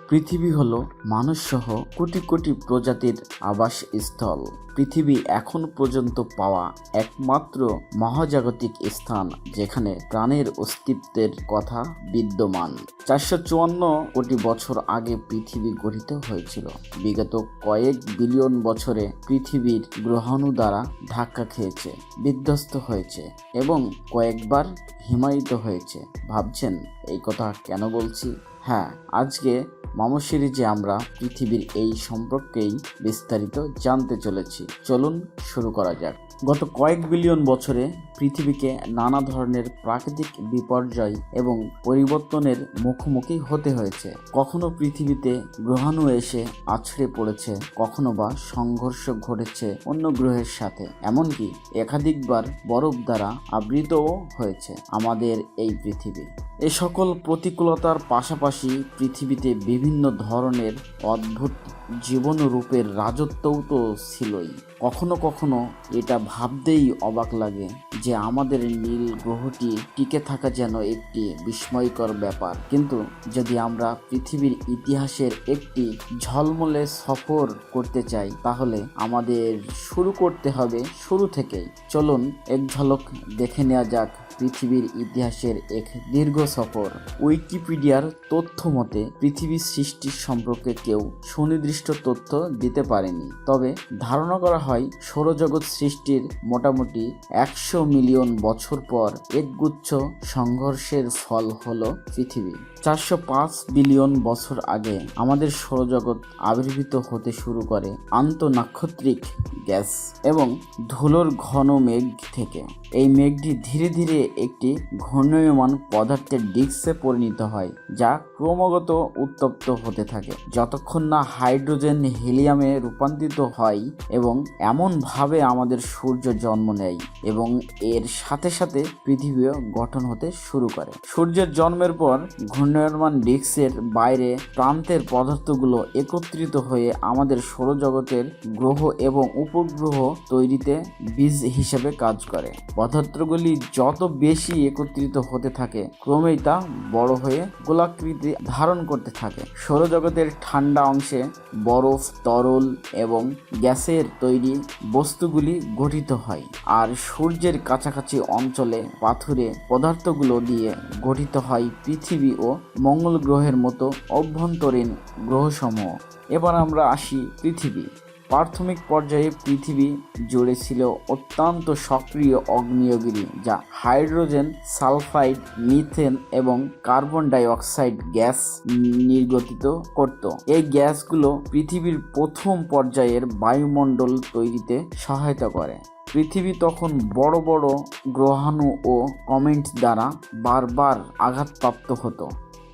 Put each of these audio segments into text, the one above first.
পৃথিবী হলো মানুষসহ কোটি কোটি প্রজাতির আবাসস্থল। পৃথিবী এখন পর্যন্ত পাওয়া একমাত্র মহাজাগতিক স্থান যেখানে প্রাণের অস্তিত্বের কথা বিদ্যমান। 454 কোটি বছর আগে পৃথিবী গঠিত হয়েছিল। বিগত কয়েক বিলিয়ন বছরে পৃথিবীর গ্রহাণু দ্বারা ধাক্কা খেয়েছে, বিধ্বস্ত হয়েছে এবং কয়েকবার হিমায়িত হয়েছে। ভাবছেন এই কথা কেন বলছি? হ্যাঁ, আজকে মামো সিরিজে আমরা পৃথিবীর এই সম্পর্কেই বিস্তারিত জানতে চলেছি। চলুন শুরু করা যাক। গত কয়েক বিলিয়ন বছরে পৃথিবীকে নানা ধরনের প্রাকৃতিক বিপর্যয় এবং পরিবর্তনের মুখোমুখি হতে হয়েছে। কখনো পৃথিবীতে গ্রহাণু এসে আছড়ে পড়েছে, কখনো বা সংঘর্ষ ঘটেছে অন্য গ্রহের সাথে, এমনকি একাধিকবার বরফ দ্বারা আবৃতও হয়েছে আমাদের এই পৃথিবী। এ সকল প্রতিকূলতার পাশাপাশি পৃথিবীতে বিভিন্ন ধরনের অদ্ভুত জীবন রূপের রাজত্বও তো ছিলই। কখনো কখনো এটা ভাবতেই অবাক লাগে যে আমাদের নীল গ্রহটি টিকে থাকা যেন একটি বিস্ময়কর ব্যাপার। কিন্তু যদি আমরা পৃথিবীর ইতিহাসের একটি ঝলমলে সফর করতে চাই, তাহলে আমাদের শুরু করতে হবে শুরু থেকেই। চলুন এক ঝলক দেখে নেওয়া যাক পৃথিবীর ইতিহাসের এক দীর্ঘ সফর। উইকিপিডিয়ার তথ্য মতে পৃথিবীর সৃষ্টির সম্পর্কে কেউ সুনির্দিষ্ট তথ্য দিতে পারেনি, তবে ধারণা করা হয় সৌরজগৎ সৃষ্টির মোটামুটি 100 মিলিয়ন বছর পর একগুচ্ছ সংঘর্ষের ফল হলো পৃথিবী। 405 বিলিয়ন বছর আগে আমাদের সৌরজগৎ আবির্ভূত হতে শুরু করে আন্তঃনাক্ষত্রিক গ্যাস এবং ধুলোর ঘন মেঘ থেকে। এই মেঘটি ধীরে ধীরে একটি ঘূর্ণায়মান পদার্থের ডিস্কে পরিণত হয়, যা ক্রমাগত উত্তপ্ত হতে থাকে যতক্ষণ না হাইড্রোজেন হিলিয়ামে রূপান্তরিত হয় এবং এমনভাবে আমাদের সূর্য জন্ম নেয় এবং এর সাথে সাথে পৃথিবীও গঠন হতে শুরু করে। সূর্যের জন্মের পর ঘূর্ণায়মান ডিস্কের বাইরে প্রান্তের পদার্থগুলো একত্রিত হয়ে আমাদের সৌরজগতের গ্রহ এবং উপগ্রহ তৈরিতে বীজ হিসেবে কাজ করে। পদার্থগুলি যত বেশি একত্রিত হতে থাকে, ক্রমেই তা বড় হয়ে গোলাকৃতি ধারণ করতে থাকে। সৌরজগতের ঠান্ডা অংশে বরফ, তরল এবং গ্যাসের তৈরি বস্তুগুলি গঠিত হয়, আর সূর্যের কাছাকাছি অঞ্চলে পাথুরে পদার্থগুলো দিয়ে গঠিত হয় পৃথিবী ও মঙ্গল গ্রহের মতো অভ্যন্তরীণ গ্রহসমূহ। এবার আমরা আসি পৃথিবী। প্রাথমিক পর্যায়ে পৃথিবী জুড়ে ছিল অত্যন্ত সক্রিয় আগ্নেয়গিরি, যা হাইড্রোজেন, সালফাইড, মিথেন এবং কার্বন ডাই অক্সাইড গ্যাস নির্গত করত। এই গ্যাসগুলো পৃথিবীর প্রথম পর্যায়ের বায়ুমণ্ডল তৈরিতে সহায়তা করে। পৃথিবী তখন বড় বড় গ্রহাণু ও কমেট দ্বারা বারবার আঘাতপ্রাপ্ত হতো।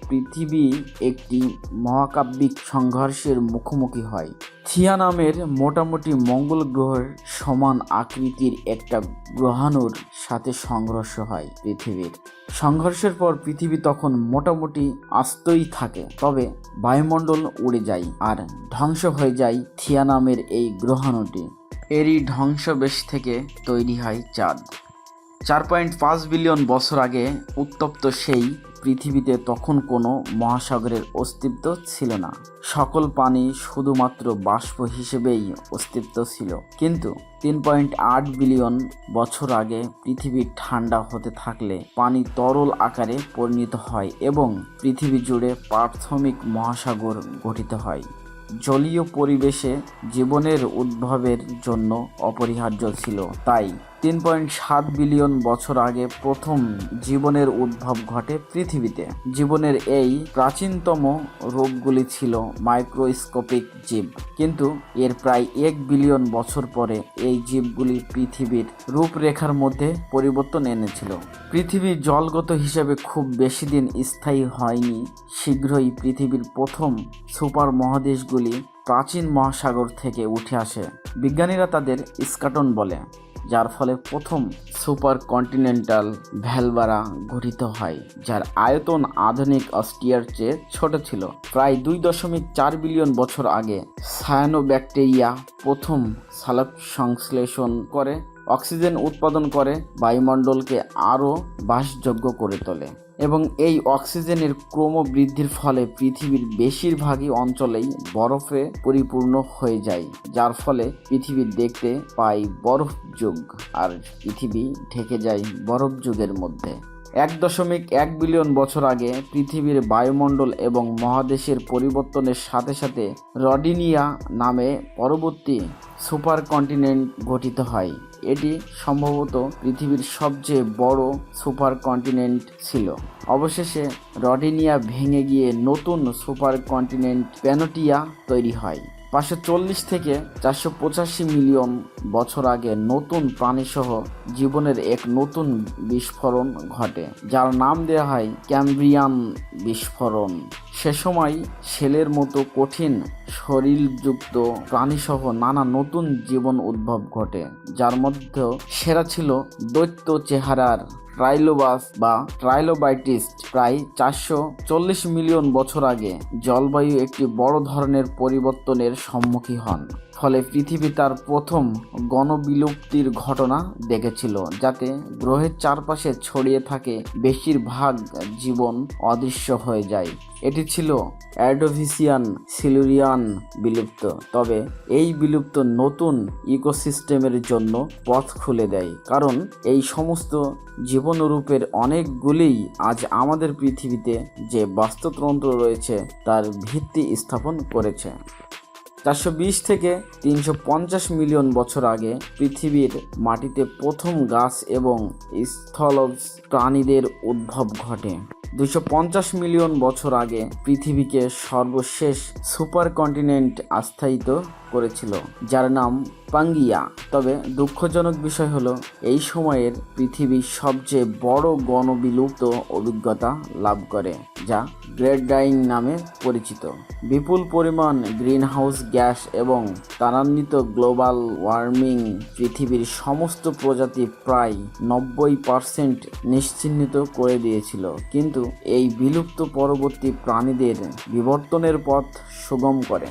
পৃথিবী একটি মহাকাব্যিক সংঘর্ষের মুখোমুখি হয়। থিয়া নামের মোটামুটি মঙ্গল গ্রহের সমান আকৃতির একটা গ্রহাণুর সাথে সংঘর্ষ হয় পৃথিবীর। সংঘর্ষের পর পৃথিবী তখন মোটামুটি আস্তই থাকে, তবে বায়ুমণ্ডল উড়ে যায় আর ধ্বংস হয়ে যায় থিয়া নামের এই গ্রহাণুটি। এরই ধ্বংসবেশ থেকে তৈরি হয় চাঁদ। 4.5 বিলিয়ন বছর আগে উত্তপ্ত সেই পৃথিবীতে তখন কোনো মহাসাগরের অস্তিত্ব ছিল না। সকল পানি শুধুমাত্র বাষ্প হিসেবেই অস্তিত্ব ছিল। কিন্তু 3.8 বিলিয়ন বছর আগে পৃথিবী ঠান্ডা হতে থাকলে পানি তরল আকারে পরিণত হয় এবং পৃথিবী জুড়ে প্রাথমিক মহাসাগর গঠিত হয়। জলীয় পরিবেশে জীবনের উদ্ভবের জন্য অপরিহার্য ছিল। তাই 3.7 বিলিয়ন বছর আগে প্রথম জীবনের উদ্ভব ঘটে পৃথিবীতে। জীবনের এই প্রাচীনতম রূপগুলি ছিল মাইক্রোস্কোপিক জীব, কিন্তু এর প্রায় 1 বিলিয়ন বছর পরে এই জীবগুলি পৃথিবীর রূপরেখার মধ্যে পরিবর্তন এনেছিল। পৃথিবী জলগত হিসেবে খুব বেশি দিন স্থায়ী হয়নি। শীঘ্রই পৃথিবীর প্রথম সুপার মহাদেশগুলি প্রাচীন মহাসাগর থেকে উঠে আসে। বিজ্ঞানীরা তাদের স্কাটন বলে, যার ফলে প্রথম সুপার কন্টিনেন্টাল ভ্যালভারা গঠিত হয়, যার আয়তন আধুনিক অস্ট্রিয়ার চেয়ে ছোট ছিল। প্রায় 2.4 বিলিয়ন বছর আগে সায়ানোব্যাকটেরিয়া প্রথম সালোক সংশ্লেষণ করে অক্সিজেন উৎপাদন করে, বায়ুমণ্ডলকে আরও বাসযোগ্য করে তোলে এবং এই অক্সিজেনের ক্রমবৃদ্ধির ফলে পৃথিবীর বেশিরভাগই অঞ্চলেই বরফে পরিপূর্ণ হয়ে যায়, যার ফলে পৃথিবী দেখতে পায় বরফ যুগ, আর পৃথিবী ঢেকে যায় বরফ যুগের মধ্যে। 1.1 বিলিয়ন বছর আগে পৃথিবীর বায়ুমণ্ডল এবং মহাদেশের পরিবর্তনের সাথে সাথে রডিনিয়া নামে পরবর্তী সুপার কন্টিনেন্ট গঠিত হয়। এটি সম্ভবত পৃথিবীর সবচেয়ে বড় সুপার কন্টিনেন্ট ছিল। অবশেষে রডিনিয়া ভেঙে গিয়ে নতুন সুপার কন্টিনেন্ট প্যানোটিয়া তৈরি হয়। 540 থেকে 485 মিলিয়ন বছর আগে নতুন প্রাণীসহ জীবনের এক নতুন বিস্ফোরণ ঘটে, যার নাম দেওয়া হয় ক্যাম্ব্রিয়ান বিস্ফোরণ। সে সময় শেলের মতো কঠিন শরীরযুক্ত প্রাণীসহ নানা নতুন জীবন উদ্ভব ঘটে, যার মধ্যে সেরা ছিল দৈত্য চেহারার ট্রাইলোবাস বা ট্রাইলোবাইটিস। প্রায় 440 মিলিয়ন বছর আগে জলবায়ু একটি বড় ধরনের পরিবর্তনের সম্মুখীন হন, ফলে পৃথিবী তার প্রথম গণবিলুপ্তির ঘটনা দেখেছিল, যাতে গ্রহের চারপাশে ছড়িয়ে থাকে বেশিরভাগ জীবন অদৃশ্য হয়ে যায়। এটি ছিল অ্যার্ডোভিসিয়ান সিলুরিয়ান বিলুপ্ত, তবে এই বিলুপ্ত নতুন ইকোসিস্টেমের জন্য পথ খুলে দেয়, কারণ এই সমস্ত জীবনরূপের অনেকগুলিই আজ আমাদের পৃথিবীতে যে বাস্তুতন্ত্র রয়েছে তার ভিত্তি স্থাপন করেছে। 420 থেকে 350 মিলিয়ন বছর আগে পৃথিবীর মাটিতে প্রথম গাছ এবং স্থলজ প্রাণীদের উদ্ভব ঘটে। 250 মিলিয়ন বছর আগে পৃথিবীকে সর্বশেষ সুপার কন্টিনেন্ট আস্থায়িত করেছিল, যার নাম পাঙ্গিয়া। তবে দুঃখজনক বিষয় হলো এই সময়ের পৃথিবী সবচেয়ে বড় গণবিলুপ্ত অভিজ্ঞতা লাভ করে, যা গ্রেট ডাইং নামে পরিচিত। বিপুল পরিমাণ গ্রিনহাউস গ্যাস এবং ত্বরান্বিত গ্লোবাল ওয়ার্মিং পৃথিবীর সমস্ত প্রজাতি প্রায় 90% নিশ্চিহ্নিত করে দিয়েছিল, কিন্তু এই বিলুপ্ত পরবর্তী প্রাণীদের বিবর্তনের পথ সুগম করে।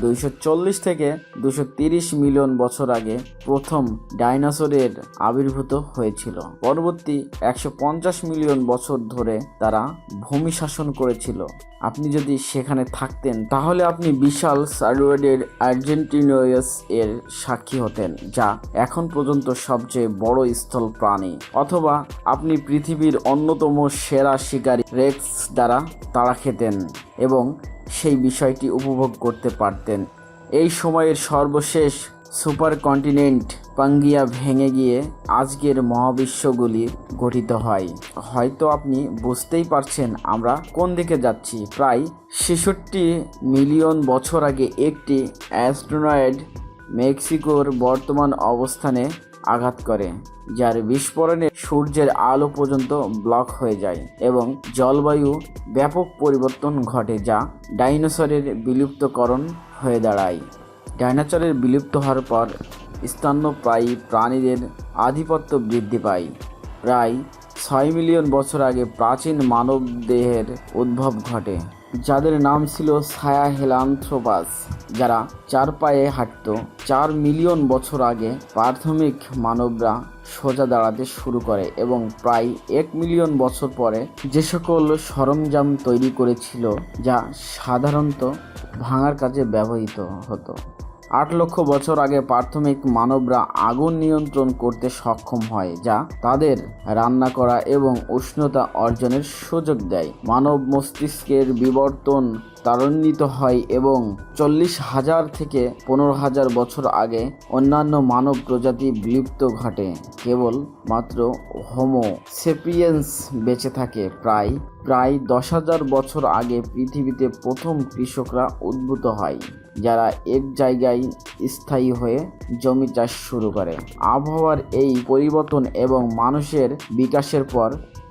240 থেকে 230 মিলিয়ন বছর আগে প্রথম ডাইনোসরের আবির্ভূত হয়েছিল। পরবর্তী 150 মিলিয়ন বছর ধরে তারা ভূমি শাসন করেছিল। আপনি যদি সেখানে থাকতেন তাহলে আপনি বিশাল সার্ডোয়েডের আর্জেন্টিনোয়াস এর সাক্ষী হতেন, যা এখন পর্যন্ত সবচেয়ে বড় স্থল প্রাণী, অথবা আপনি পৃথিবীর অন্যতম সেরা শিকারী রেক্স দ্বারা তাড়া খেতেন এবং সেই বিষয়টি উপভোগ করতে পারতেন। এই সময়ের সর্বশেষ সুপার কন্টিনেন্ট পাঙ্গিয়া ভেঙে গিয়ে আজকের মহাবিশ্বগুলি গঠিত হয়। হয়তো আপনি বুঝতেই পারছেন আমরা কোন দিকে যাচ্ছি। প্রায় 66 মিলিয়ন বছর আগে একটি অ্যাস্টেরয়েড মেক্সিকোর বর্তমান অবস্থানে আঘাত করে, যার বিস্ফোরণে সূর্যের আলো পর্যন্ত ব্লক হয়ে যায় এবং জলবায়ু ব্যাপক পরিবর্তন ঘটে, যা ডাইনোসরের বিলুপ্তকরণ হয়ে দাঁড়ায়। ডাইনোসরের বিলুপ্ত হওয়ার পর স্তন্যপায়ী প্রাণীদের আধিপত্য বৃদ্ধি পায়। প্রায় 6 মিলিয়ন বছর আগে প্রাচীন মানবদেহের উদ্ভব ঘটে, যাদের নাম ছিল সায়াহেলান্থ্রোপাস, যারা 4 পায়ে হাঁটত। 4 মিলিয়ন বছর আগে প্রাথমিক মানবরা সোজা দাঁড়াতে শুরু করে এবং প্রায় 1 মিলিয়ন বছর পরে যে সকল সরঞ্জাম তৈরি করেছিল যা সাধারণত ভাঙার কাজে ব্যবহৃত হতো। 8 লক্ষ বছর আগে প্রাথমিক মানবরা আগুন নিয়ন্ত্রণ করতে সক্ষম হয়, যা তাদের রান্না করা এবং উষ্ণতা অর্জনের সুযোগ দেয়। মানব মস্তিষ্কের বিবর্তন ত্বরান্বিত হয় এবং 40,000 থেকে 15,000 বছর আগে অন্যান্য মানব প্রজাতি বিলুপ্ত ঘটে। কেবল মাত্র হোমো সেপিয়েন্স বেঁচে থাকে। প্রায় 10,000 বছর আগে পৃথিবীতে প্রথম কৃষকরা উদ্ভূত হয়, যারা এক জায়গায় স্থায়ী হয়ে জমি চাষ শুরু করে। আবহাওয়ার এই পরিবর্তন এবং মানুষের বিকাশের পর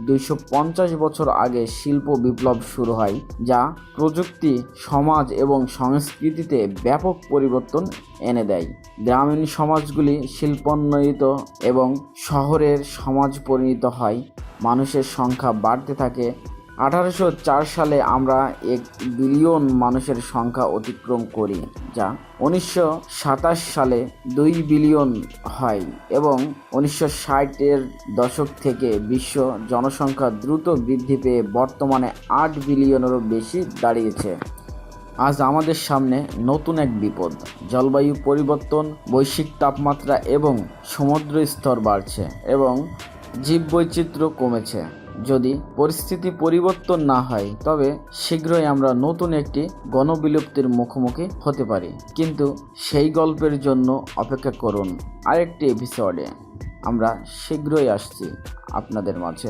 250 বছর আগে শিল্প বিপ্লব শুরু হয়, যা প্রযুক্তি, সমাজ এবং সংস্কৃতিতে ব্যাপক পরিবর্তন এনে দেয়। গ্রামীণ সমাজগুলি শিল্পোন্নয়িত এবং শহরের সমাজ পরিণত হয়। মানুষের সংখ্যা বাড়তে থাকে 1804 সালে আমরা 1 বিলিয়ন মানুষের সংখ্যা অতিক্রম করি, যা 1927 সালে 2 বিলিয়ন হয় এবং 1960-এর দশক থেকে বিশ্ব জনসংখ্যা দ্রুত বৃদ্ধি পেয়ে বর্তমানে 8 বিলিয়নেরও বেশি দাঁড়িয়েছে। আজ আমাদের সামনে নতুন এক বিপদ, জলবায়ু পরিবর্তন, বৈশ্বিক তাপমাত্রা এবং সমুদ্র স্তর বাড়ছে এবং জীববৈচিত্র্য কমেছে। যদি পরিস্থিতি পরিবর্তন না হয় তবে শীঘ্রই আমরা নতুন একটি গণবিলুপ্তির মুখোমুখি হতে পারি। কিন্তু সেই গল্পের জন্য অপেক্ষা করুন আরেকটি এপিসোডে। আমরা শীঘ্রই আসছি আপনাদের মাঝে।